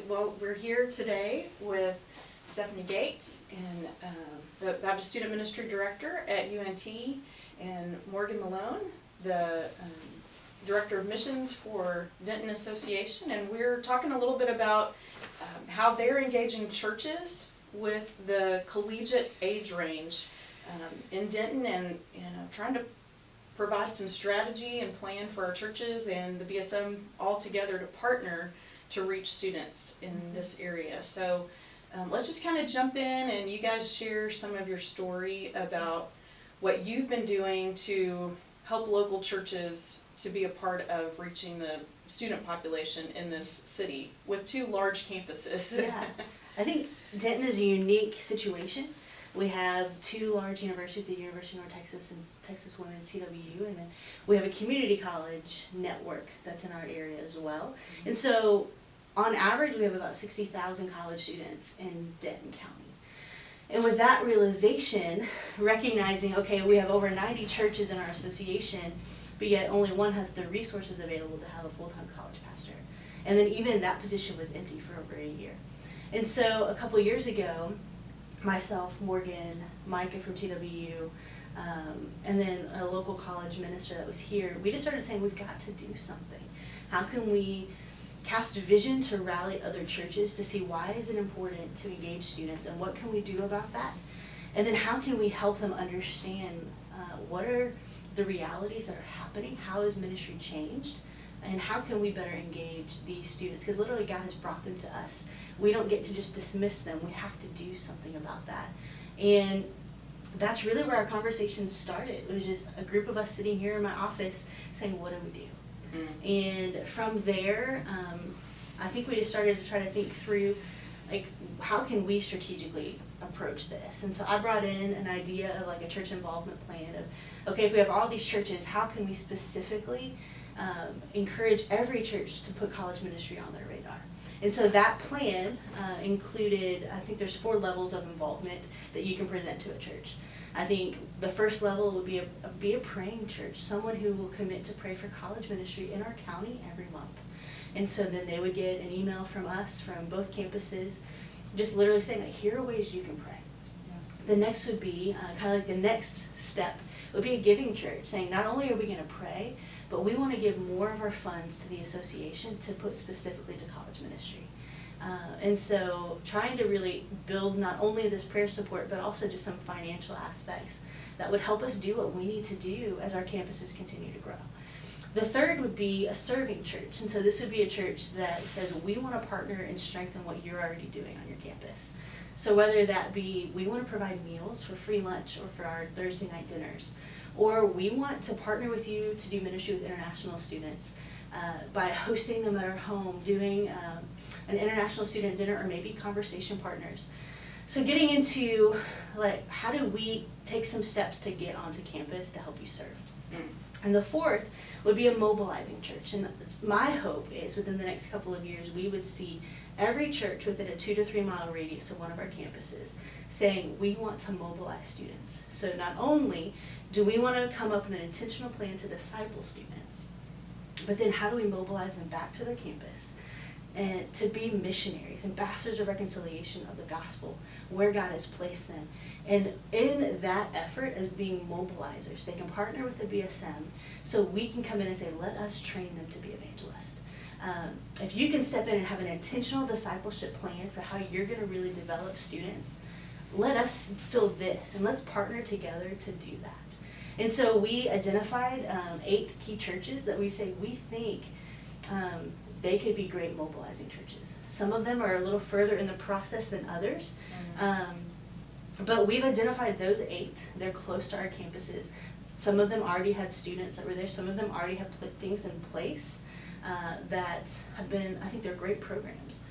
Well, we're here today with Stephanie Gates, and the Baptist Student Ministry Director at UNT, and Morgan Malone, the Director of Missions for Denton Association, and we're talking a little bit about how they're engaging churches with the collegiate age range in Denton, and trying to provide some strategy and plan for our churches and the BSM all together to partner to reach students in this area. So let's just kind of jump in and you guys share some of your story about what you've been doing to help local churches to be a part of reaching the student population in this city with two large campuses. Yeah, I think Denton is a unique situation. We have two large universities, the University of North Texas and Texas Women's TWU, and then we have a community college network that's in our area as well. And so on average, we have about 60,000 college students in Denton County. And with that realization, recognizing, okay, we have over 90 churches in our association, but yet only one has the resources available to have a full-time college pastor. And then even that position was empty for over a year. And so a couple years ago, myself, Morgan, Micah from TWU, and then a local college minister that was here, we just started saying we've got to do something. How can we cast a vision to rally other churches to see why is it important to engage students and what can we do about that? And then how can we help them understand what are the realities that are happening, how has ministry changed, and how can we better engage these students? Because literally God has brought them to us. We don't get to just dismiss them. We have to do something about that. And that's really where our conversation started. It was just a group of us sitting here in my office saying, what do we do? And from there, I think we just started to try to think through, like, how can we strategically approach this? And so I brought in an idea of like a church involvement plan of, okay, if we have all these churches, how can we specifically encourage every church to put college ministry on their radar? And so that plan included, I think there's 4 levels of involvement that you can present to a church. I think the first level would be a praying church, someone who will commit to pray for college ministry in our county every month. And so then they would get an email from us, from both campuses, just literally saying, like, here are ways you can pray. Yeah. The next would be, kind of like the next step, would be a giving church, saying not only are we going to pray, but we want to give more of our funds to the association to put specifically to college ministry. And so trying to really build not only this prayer support, but also just some financial aspects that would help us do what we need to do as our campuses continue to grow. The third would be a serving church. And so this would be a church that says we want to partner and strengthen what you're already doing on your campus. So whether that be we want to provide meals for free lunch or for our Thursday night dinners, or we want to partner with you to do ministry with international students by hosting them at our home, doing an international student dinner, or maybe conversation partners. So getting into, like, how do we take some steps to get onto campus to help you serve? And the fourth would be a mobilizing church. And my hope is within the next couple of years, we would see every church within a 2 to 3 mile radius of one of our campuses saying we want to mobilize students. So not only do we want to come up with an intentional plan to disciple students, but then how do we mobilize them back to their campus and to be missionaries, ambassadors of reconciliation of the gospel, where God has placed them. And in that effort of being mobilizers, they can partner with the BSM so we can come in and say, let us train them to be evangelists. If you can step in and have an intentional discipleship plan for how you're going to really develop students, let us fill this and let's partner together to do that. And so we identified 8 key churches that we say we think they could be great mobilizing churches. Some of them are a little further in the process than others, but we've identified those 8. They're close to our campuses. Some of them already had students that were there. Some of them already have put things in place that have been, I think they're great programs.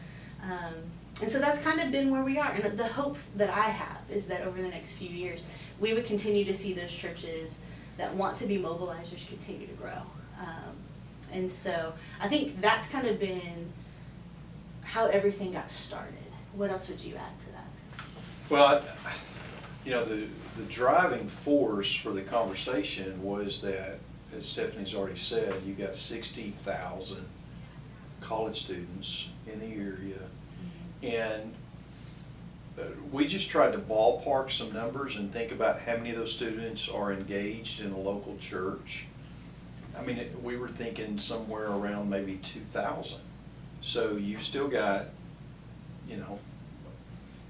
And so that's kind of been where we are. And the hope that I have is that over the next few years, we would continue to see those churches that want to be mobilizers continue to grow. And so I think that's kind of been how everything got started. What else would you add to that? Well, the driving force for the conversation was that, as Stephanie's already said, you got 60,000 college students in the area. And we just tried to ballpark some numbers and think about how many of those students are engaged in a local church. I mean, we were thinking somewhere around maybe 2,000. So you've still got, you know,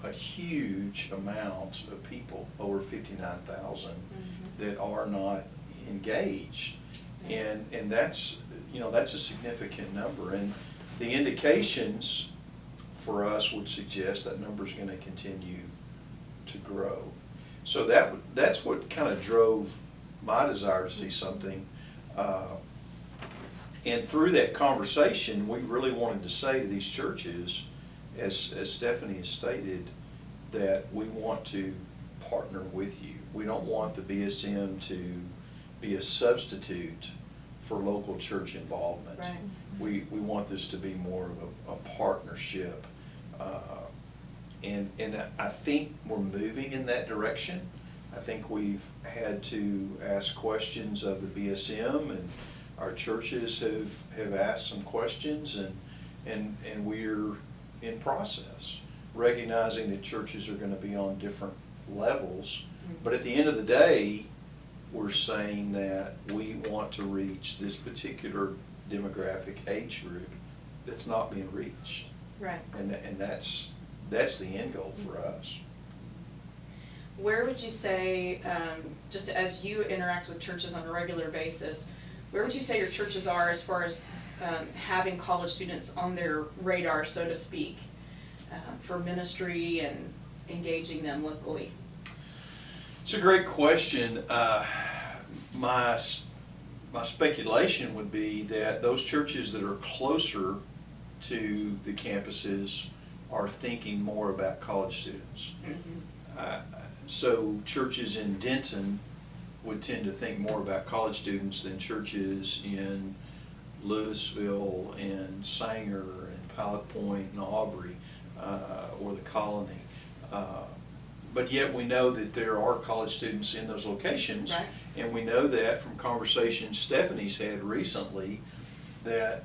a huge amount of people, over 59,000, that are not engaged. And that's, you know, that's a significant number. And the indications for us would suggest that number's going to continue to grow. So that's what kind of drove my desire to see something. And through that conversation, we really wanted to say to these churches, as Stephanie has stated, that we want to partner with you. We don't want the BSM to be a substitute for local church involvement. Right. We want this to be more of a partnership. And I think we're moving in that direction. I think we've had to ask questions of the BSM, and our churches have asked some questions, and we're in process, recognizing that churches are going to be on different levels. But at the end of the day, we're saying that we want to reach this particular demographic age group that's not being reached. Right. And that's the end goal for us. Where would you say, just as you interact with churches on a regular basis, where would you say your churches are as far as having college students on their radar, so to speak, for ministry and engaging them locally? It's a great question. My speculation would be that those churches that are closer to the campuses are thinking more about college students. So churches in Denton would tend to think more about college students than churches in Louisville and Sanger and Pilot Point and Aubrey or the Colony. But yet we know that there are college students in those locations. Right. And we know that from conversations Stephanie's had recently that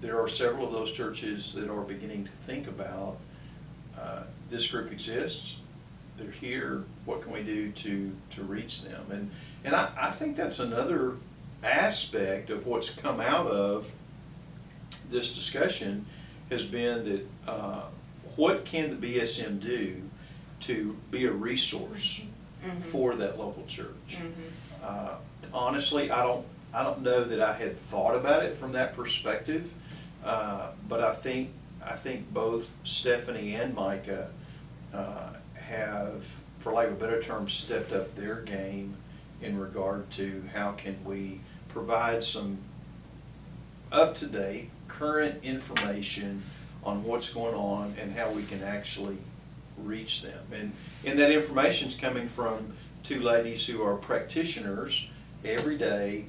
there are several of those churches that are beginning to think about this group exists, they're here, what can we do to reach them? And I think that's another aspect of what's come out of this discussion has been that what can the BSM do to be a resource for that local church? Honestly, I don't know that I had thought about it from that perspective, but I think both Stephanie and Micah have, for lack of a better term, stepped up their game in regard to how can we provide some up-to-date, current information on what's going on and how we can actually reach them. And that information's coming from two ladies who are practitioners every day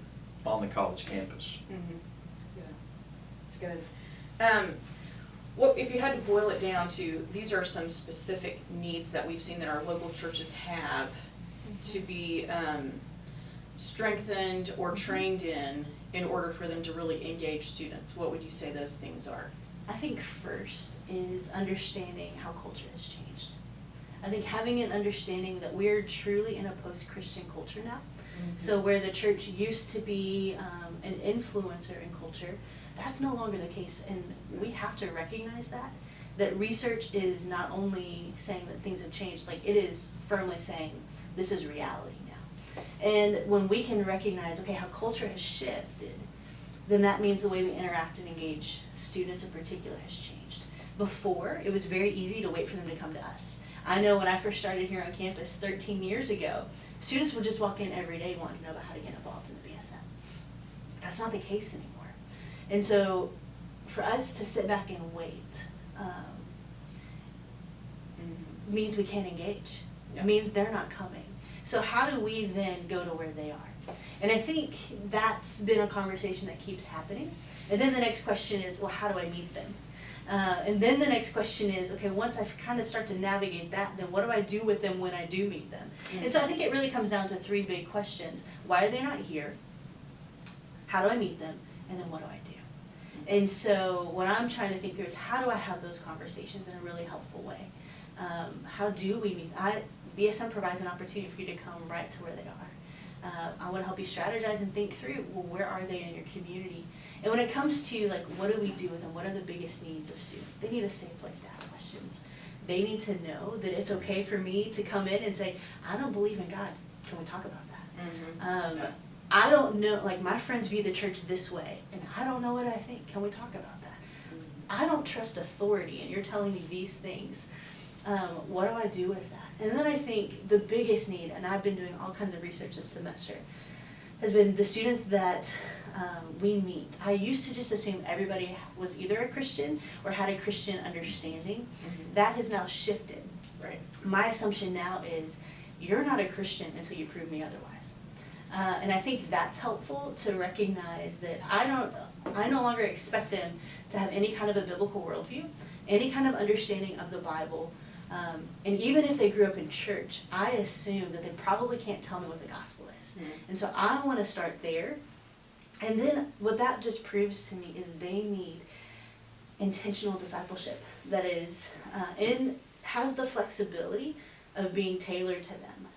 on the college campus. Yeah, that's good. Well, if you had to boil it down to, these are some specific needs that we've seen that our local churches have to be strengthened or trained in order for them to really engage students, what would you say those things are? I think first is understanding how culture has changed. I think having an understanding that we're truly in a post-Christian culture now. So where the church used to be an influencer in culture, that's no longer the case, and we have to recognize that research is not only saying that things have changed, like it is firmly saying this is reality now. And when we can recognize, okay, how culture has shifted, then that means the way we interact and engage students in particular has changed. Before, it was very easy to wait for them to come to us. I know when I first started here on campus 13 years ago, students would just walk in every day wanting to know about how to get involved in the BSM. That's not the case anymore. And so for us to sit back and wait means we can't engage, means they're not coming. So how do we then go to where they are? And I think that's been a conversation that keeps happening. And then the next question is, well, how do I meet them? And then the next question is, okay, once I kind of start to navigate that, then what do I do with them when I do meet them? And so I think it really comes down to three big questions. Why are they not here? How do I meet them? And then what do I do? And so what I'm trying to think through is how do I have those conversations in a really helpful way? How do we meet? BSM provides an opportunity for you to come right to where they are. I want to help you strategize and think through, well, where are they in your community? And when it comes to, like, what do we do with them? What are the biggest needs of students? They need a safe place to ask questions. They need to know that it's okay for me to come in and say, I don't believe in God. Can we talk about that? I don't know, like, my friends view the church this way, and I don't know what I think. Can we talk about that? I don't trust authority, and you're telling me these things. What do I do with that? And then I think the biggest need, and I've been doing all kinds of research this semester, has been the students that we meet. I used to just assume everybody was either a Christian or had a Christian understanding. That has now shifted. Right. My assumption now is you're not a Christian until you prove me otherwise. And I think that's helpful to recognize that I no longer expect them to have any kind of a biblical worldview, any kind of understanding of the Bible. And even if they grew up in church, I assume that they probably can't tell me what the gospel is. And so I want to start there. And then what that just proves to me is they need intentional discipleship that is has the flexibility of being tailored to them.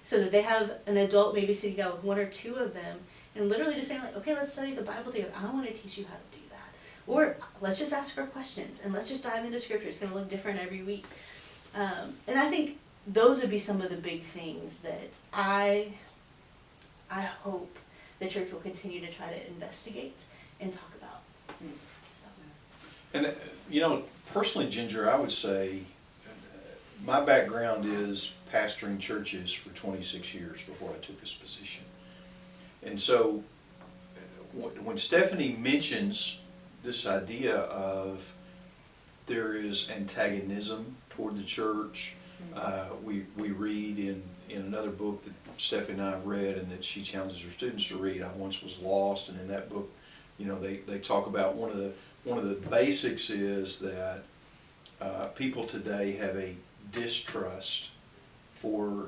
So that they have an adult maybe sitting down with one or two of them and literally just saying, like, okay, let's study the Bible together. I want to teach you how to do that. Or let's just ask her questions and let's just dive into scripture. It's going to look different every week. And I think those would be some of the big things that I hope the church will continue to try to investigate and talk about. So. And, personally, Ginger, I would say my background is pastoring churches for 26 years before I took this position. And so when Stephanie mentions this idea of there is antagonism toward the church, we read in another book that Stephanie and I have read and that she challenges her students to read, I Once Was Lost, and in that book, they talk about one of the basics is that people today have a distrust for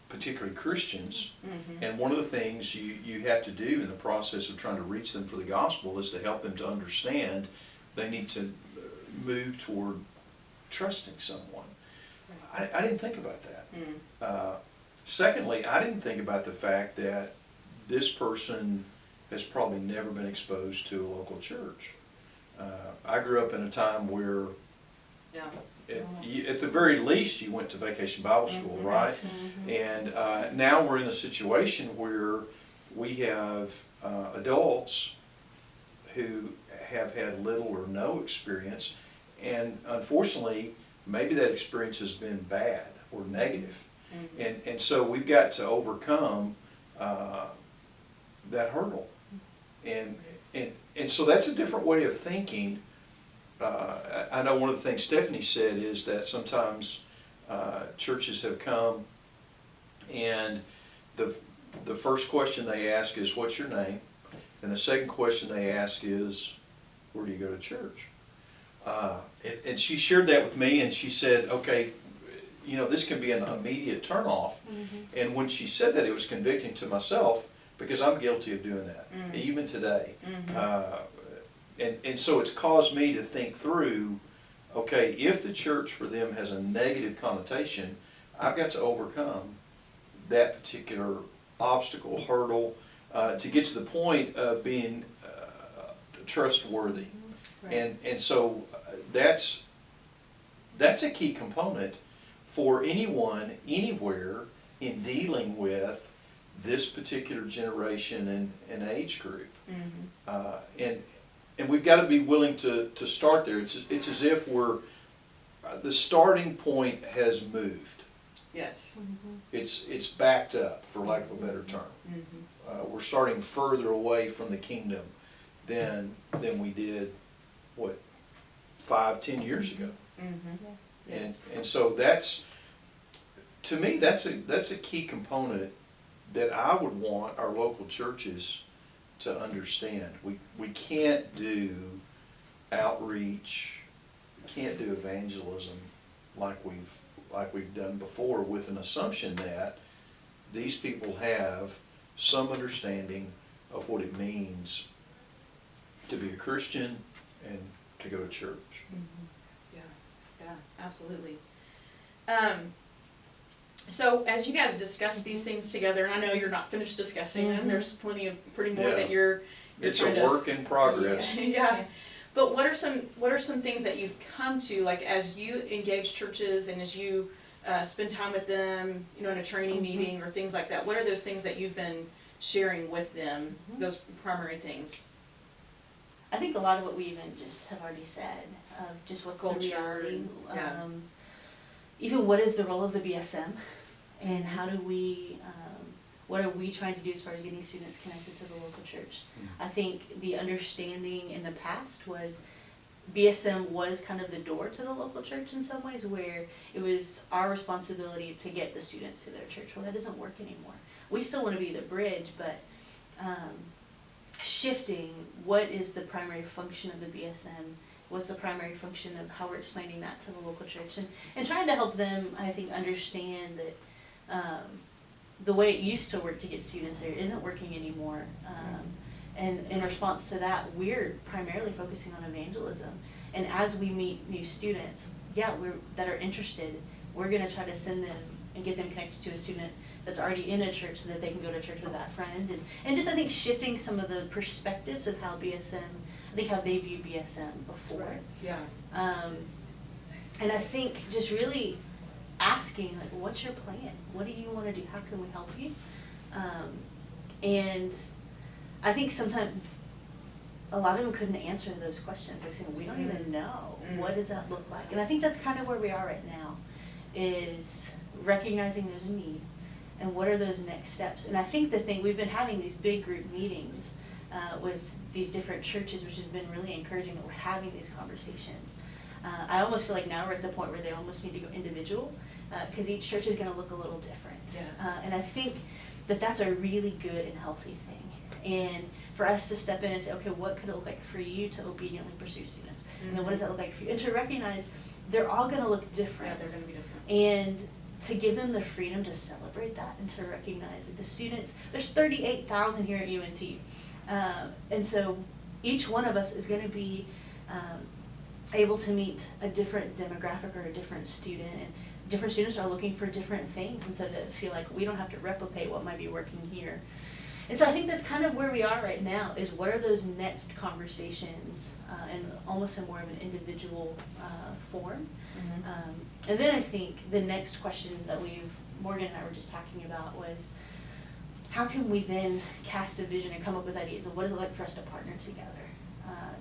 particularly Christians, and one of the things you have to do in the process of trying to reach them for the gospel is to help them to understand they need to move toward trusting someone. I didn't think about that. Secondly, I didn't think about the fact that this person has probably never been exposed to a local church. I grew up in a time where at the very least you went to Vacation Bible School, right? And now we're in a situation where we have adults who have had little or no experience, and unfortunately maybe that experience has been bad or negative. And so we've got to overcome that hurdle. And so that's a different way of thinking. I know one of the things Stephanie said is that sometimes churches have come and the first question they ask is, what's your name? And the second question they ask is, where do you go to church? And she shared that with me, and she said, okay, this can be an immediate turnoff. And when she said that, it was convicting to myself because I'm guilty of doing that, even today. And so it's caused me to think through, okay, if the church for them has a negative connotation, I've got to overcome that particular obstacle, hurdle, to get to the point of being trustworthy. And so that's a key component for anyone, anywhere, in dealing with this particular generation and age group. And we've got to be willing to start there. It's as if the starting point has moved. Yes. It's backed up, for lack of a better term. We're starting further away from the kingdom than we did, 5-10 years ago. Yes. And so that's, to me, that's a key component that I would want our local churches to understand. We can't do outreach, we can't do evangelism like we've done before with an assumption that these people have some understanding of what it means to be a Christian and to go to church. Yeah, absolutely. So as you guys discuss these things together, and I know you're not finished discussing them, there's pretty more Yeah. that you're It's trying a to- work in progress. Yeah. But what are some things that you've come to, like as you engage churches and as you spend time with them, you know, in a training meeting or things like that? What are those things that you've been sharing with them? Those primary things. I think a lot of what we even just have already said, just what's Culture the reality. and- yeah. Even what is the role of the BSM, and how do we, what are we trying to do as far as getting students connected to the local church? I think the understanding in the past was BSM was kind of the door to the local church in some ways, where it was our responsibility to get the students to their church. Well, that doesn't work anymore. We still want to be the bridge, but shifting what is the primary function of the BSM, what's the primary function of how we're explaining that to the local church, and trying to help them, I think, understand that the way it used to work to get students there isn't working anymore. And in response to that, we're primarily focusing on evangelism. And as we meet new students, that are interested, we're gonna try to send them and get them connected to a student that's already in a church so that they can go to church with that friend. And just, I think, shifting some of the perspectives of how BSM, I think how they view BSM before. Right. Yeah. And I think just really asking, like, what's your plan? What do you want to do? How can we help you? And I think sometimes a lot of them couldn't answer those questions. Like saying, we don't even know. What does that look like? And I think that's kind of where we are right now, is recognizing there's a need and what are those next steps. And I think the thing, we've been having these big group meetings with these different churches, which has been really encouraging that we're having these conversations. I almost feel like now we're at the point where they almost need to go individual, because each church is going to look a little different. Yes. And I think that that's a really good and healthy thing. And for us to step in and say, okay, what could it look like for you to obediently pursue students? And then what does that look like for you? And to recognize they're all going to look different. Yeah, they're going to be different. And to give them the freedom to celebrate that and to recognize that the students, there's 38,000 here at UNT. And so each one of us is going to be able to meet a different demographic or a different student. And different students are looking for different things. And so to feel like we don't have to replicate what might be working here. And so I think that's kind of where we are right now, is what are those next conversations in almost a more of an individual form. And then I think the next question that Morgan and I were just talking about was, how can we then cast a vision and come up with ideas of what does it like for us to partner together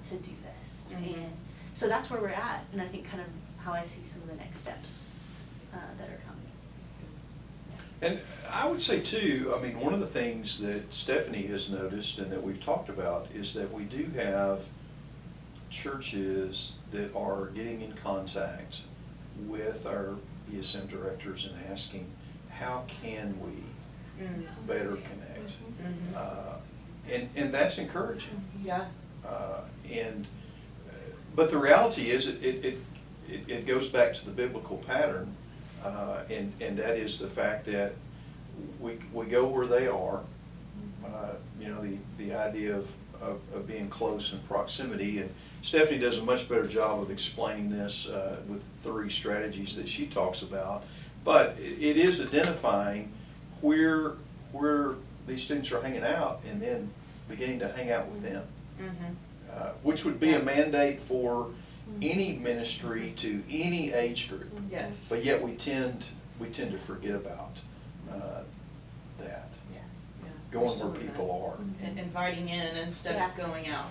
to do this? And so that's where we're at, and I think kind of how I see some of the next steps that are coming. And I would say too, I mean, one of the things that Stephanie has noticed and that we've talked about is that we do have churches that are getting in contact with our BSM directors and asking, how can we better connect? And that's encouraging. Yeah. But the reality is it goes back to the biblical pattern. And that is the fact that we go where they are. You know, the idea of being close in proximity. And Stephanie does a much better job of explaining this with 3 strategies that she talks about. But it is identifying where these students are hanging out and then beginning to hang out with them, which would be a mandate for any ministry to any age group. Yes. But yet we tend to forget about that. Going where people are. And inviting in instead of going out.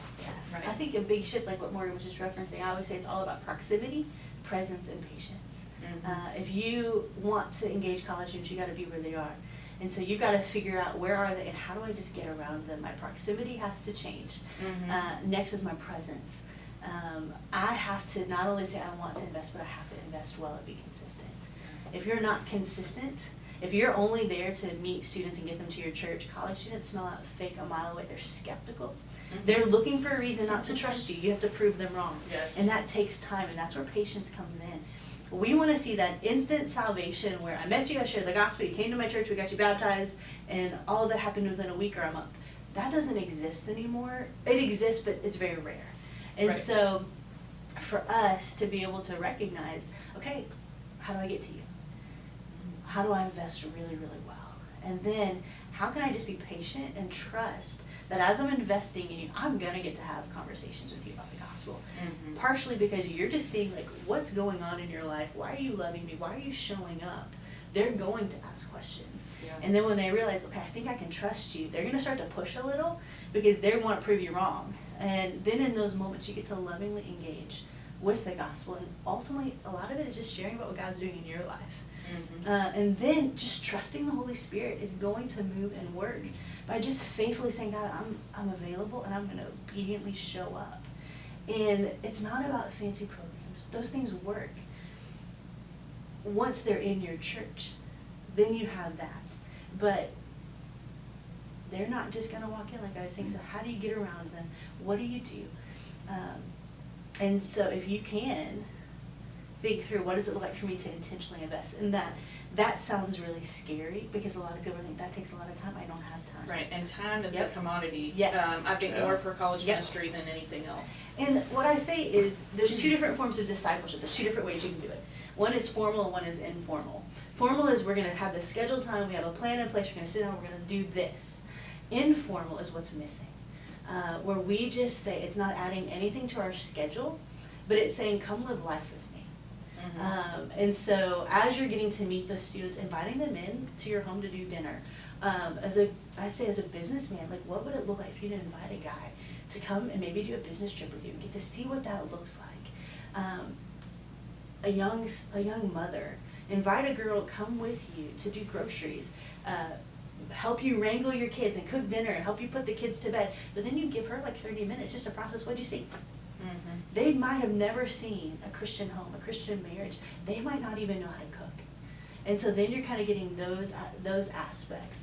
Right. I think a big shift, like what Morgan was just referencing, I always say it's all about proximity, presence, and patience. If you want to engage college students, you got to be where they are. And so you've got to figure out where are they and how do I just get around them. My proximity has to change. Next is my presence. I have to not only say I want to invest, but I have to invest well and be consistent. If you're not consistent, if you're only there to meet students and get them to your church, college students smell out fake a mile away. They're skeptical. They're looking for a reason not to trust you. You have to prove them wrong. Yes. And that takes time, and that's where patience comes in. We want to see that instant salvation where I met you, I shared the gospel, you came to my church, we got you baptized, and all of that happened within a week or a month. that doesn't exist anymore. It exists, but it's very rare. And Right. so for us to be able to recognize, okay, how do I get to you? How do I invest really, really well? And then how can I just be patient and trust that as I'm investing in you, I'm gonna get to have conversations with you about the gospel. Mhm. Partially because you're just seeing like what's going on in your life. Why are you loving me? Why are you showing up? They're going to ask questions. Yeah. And then when they realize, okay, I think I can trust you, they're gonna start to push a little because they want to prove you wrong. And then in those moments you get to lovingly engage with the gospel. And ultimately a lot of it is just sharing about what God's doing in your life. Mhm. And then just trusting the Holy Spirit is going to move and work by just faithfully saying, God, I'm available and I'm going to obediently show up. And it's not about fancy programs. Those things work once they're in your church. Then you have that. But they're not just going to walk in like I was saying. So how do you get around them? What do you do? And so if you can think through what does it look like for me to intentionally invest, and that sounds really scary because a lot of people think that takes a lot of time. I don't have time. Right, and time is the Yep. commodity. Yes. I think Yeah. more for college Yep. ministry than anything else. And what I say is there's two different forms of discipleship. There's two different ways you can do it. One is formal and one is informal. Formal is we're going to have this scheduled time, we have a plan in place, we're going to sit down, we're going to do this. Informal is what's missing, where we just say it's not adding anything to our schedule, but it's saying come live life with me. Mhm. And so as you're getting to meet those students, inviting them in to your home to do dinner, I'd say as a businessman, like what would it look like for you to invite a guy to come and maybe do a business trip with you and get to see what that looks like? A young mother, invite a girl to come with you to do groceries, help you wrangle your kids and cook dinner and help you put the kids to bed, but then you give her like 30 minutes just to process what'd you see. Mhm. They might have never seen a Christian home, a Christian marriage. They might not even know how to cook. And so then you're kind of getting those aspects.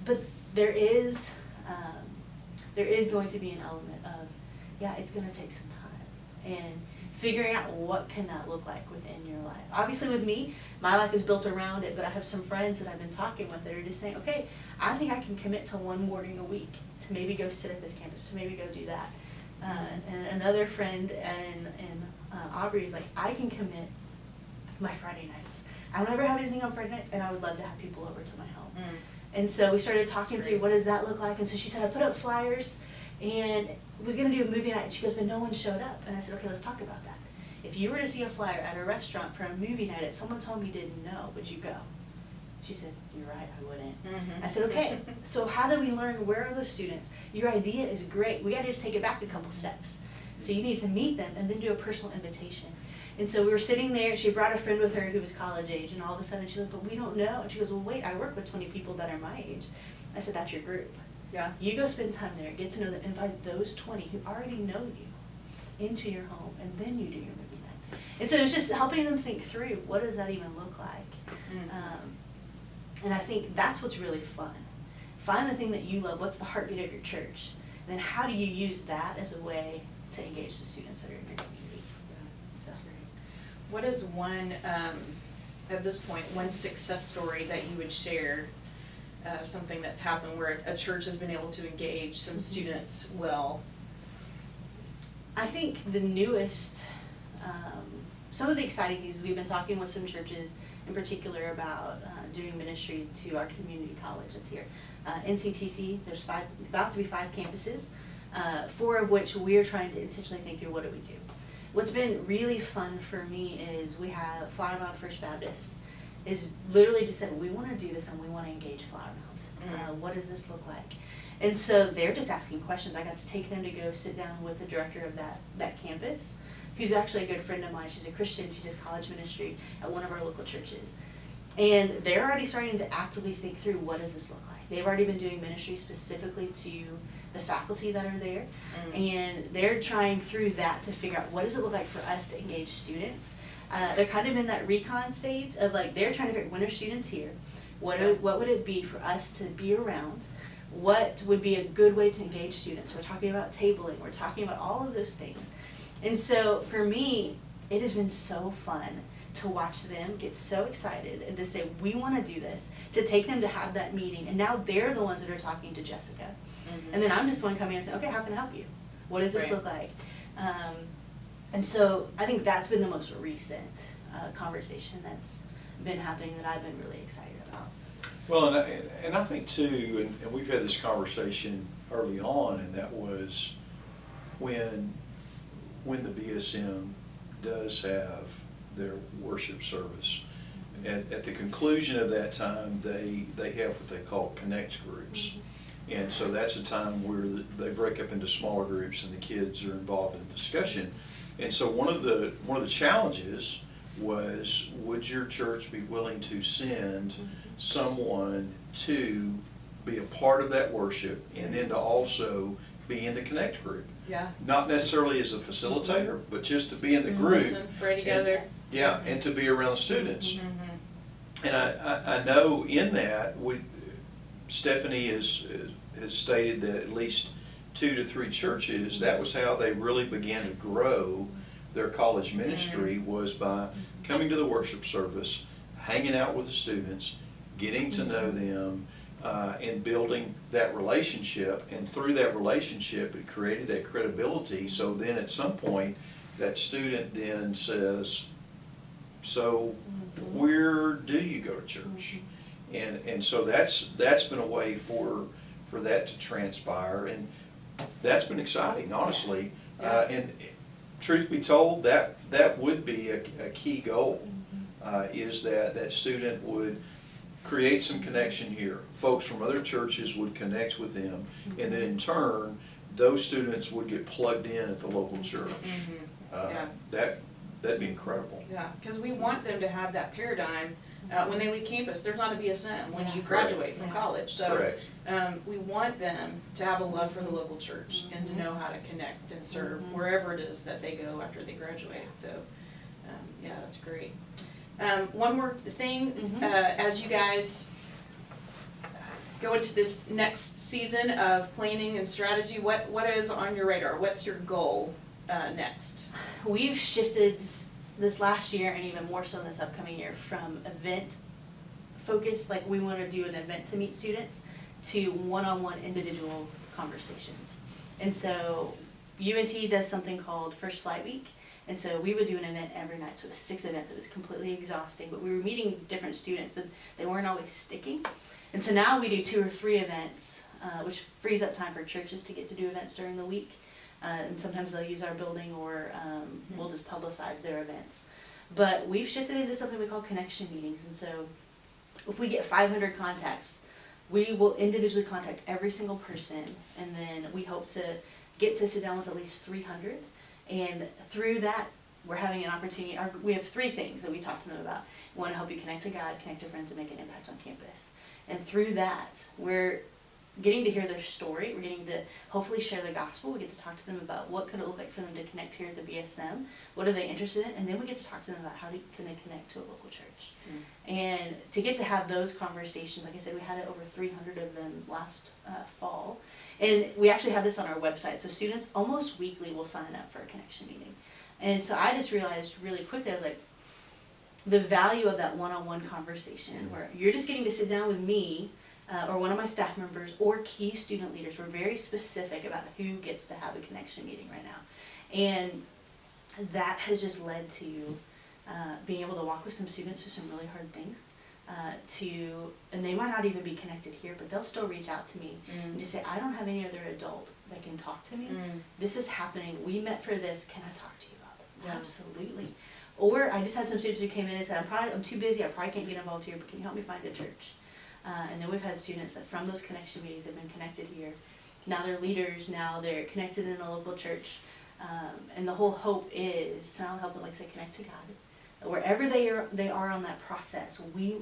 But there is going to be an element of, yeah, it's going to take some time. And figuring out what can that look like within your life. Obviously with me, my life is built around it, but I have some friends that I've been talking with that are just saying, okay, I think I can commit to one morning a week to maybe go sit at this campus, to maybe go do that. And another friend and Aubrey is like, I can commit my Friday nights. I don't ever have anything on Friday nights, and I would love to have people over to my home. Mm. And so we started talking That's through great. what does that look like, and so she said I put up flyers and was gonna do a movie night, and she goes, but no one showed up. And I said, okay, let's talk about that. If you were to see a flyer at a restaurant for a movie night that someone told me you didn't know, would you go? She said, you're right, I wouldn't. Mhm. I said, okay, so how do we learn, where are those students? Your idea is great, we gotta just take it back a couple steps. So you need to meet them and then do a personal invitation. And so we were sitting there, she brought a friend with her who was college age, and all of a sudden she's like, but we don't know. And she goes, well wait, I work with 20 people that are my age. I said, that's your group. Yeah. You go spend time there, get to know them, invite those 20 who already know you into your home, and then you do your movie night. And so it's just helping them think through, what does that even look like? Mm. And I think that's what's really fun. Find the thing that you love, what's the heartbeat of your church, and then how do you use that as a way to engage the students that are in your community. So. That's great. What is one, at this point, one success story that you would share, something that's happened where a church has been able to engage some students well? I think the newest, some of the exciting things, we've been talking with some churches in particular about doing ministry to our community college that's here. NCTC, there's about to be 5 campuses, 4 of which we're trying to intentionally think through what do we do. What's been really fun for me is we have Flower Mound First Baptist is literally just said, we want to do this and we want to engage Flower Mound. What does this look like? And so they're just asking questions. I got to take them to go sit down with the director of that campus, who's actually a good friend of mine. She's a Christian, she does college ministry at one of our local churches. And they're already starting to actively think through what does this look like. They've already been doing ministry specifically to the faculty that are there, and they're trying through that to figure out what does it look like for us to engage students. They're kind of in that recon stage of like, they're trying to figure out when are students here, what would it be for us to be around, what would be a good way to engage students. We're talking about tabling, we're talking about all of those things. And so for me, it has been so fun to watch them get so excited and to say, we want to do this, to take them to have that meeting, and now they're the ones that are talking to Jessica. Mhm. And then I'm just one coming in and saying, okay, how can I help you? What does this Right. look like? And so I think that's been the most recent conversation that's been happening that I've been really excited about. Well, and I think too, and we've had this conversation early on, and that was when the BSM does have their worship service. At the conclusion of that time, they have what they call connect groups. And so that's a time where they break up into smaller groups and the kids are involved in discussion. And so one of the challenges was, would your church be willing to send someone to be a part of that worship and then to also be in the connect group? Yeah. Not necessarily as a facilitator, but just to be in the group. Listen, pray together. Yeah, and to be around the students. Mhm. And I know in that, Stephanie has stated that at least 2 to 3 churches, that was how they really began to grow their college ministry, was by coming to the worship service, hanging out with the students, getting to know them, and building that relationship. And through that relationship, it created that credibility. So then at some point, that student then says, so where do you go to church? And so that's been a way for that to transpire, and that's been exciting, honestly. And truth be told, that would be a key goal, is that student would create some connection here. Folks from other churches would connect with them, and then in turn, those students would get plugged in at the local church. Yeah. That'd be incredible. Yeah, because we want them to have that paradigm when they leave campus. There's not a BSM when you Correct. graduate from Yeah. college. So Correct. we want them to have a love for the local church and to know how to connect and serve wherever it is that they go after they graduate. So yeah, that's great. One more thing, as you guys go into this next season of planning and strategy, what is on your radar? What's your goal next? We've shifted this last year, and even more so this upcoming year, from event focused, like we want to do an event to meet students, to one-on-one individual conversations. And so UNT does something called First Flight Week. And so we would do an event every night, so it was 6 events. It was completely exhausting, but we were meeting different students, but they weren't always sticking. And so now we do 2 or 3 events, which frees up time for churches to get to do events during the week. And sometimes they'll use our building, or we'll just publicize their events. But we've shifted into something we call connection meetings. And so if we get 500 contacts, we will individually contact every single person, and then we hope to get to sit down with at least 300. And through that, we're having an opportunity. We have 3 things that we talk to them about. We want to help you connect to God, connect to friends, and make an impact on campus. And through that, we're getting to hear their story. We're getting to hopefully share the gospel. We get to talk to them about what could it look like for them to connect here at the BSM. What are they interested in? And then we get to talk to them about how can they connect to a local church. And to get to have those conversations, like I said, we had over 300 of them last fall. And we actually have this on our website. So students almost weekly will sign up for a connection meeting. And so I just realized really quickly, I was like, the value of that one-on-one conversation where you're just getting to sit down with me or one of my staff members or key student leaders. We're very specific about who gets to have a connection meeting right now. And that has just led to being able to walk with some students through some really hard things. And they might not even be connected here, but they'll still reach out to me and just say, I don't have any other adult that can talk to me. This is happening. We met for this. Can I talk to you about it? Yeah. Absolutely. Or I just had some students who came in and said, I'm too busy. I probably can't get involved here, but can you help me find a church? And then we've had students that from those connection meetings have been connected here. Now they're leaders. Now they're connected in a local church. And the whole hope is to not help them, like I say, connect to God. Wherever they are on that process,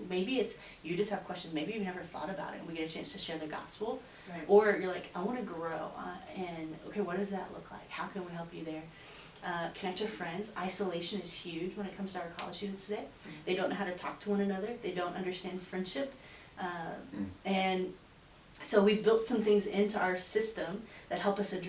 maybe it's you just have questions, maybe you've never thought about it, and we get a chance to share the gospel. Right. Or you're like, I want to grow, and okay, what does that look like? How can we help you there? Connect to friends. Isolation is huge when it comes to our college students today. They don't know how to talk to one another. They don't understand friendship. And so we built some things into our system that help us address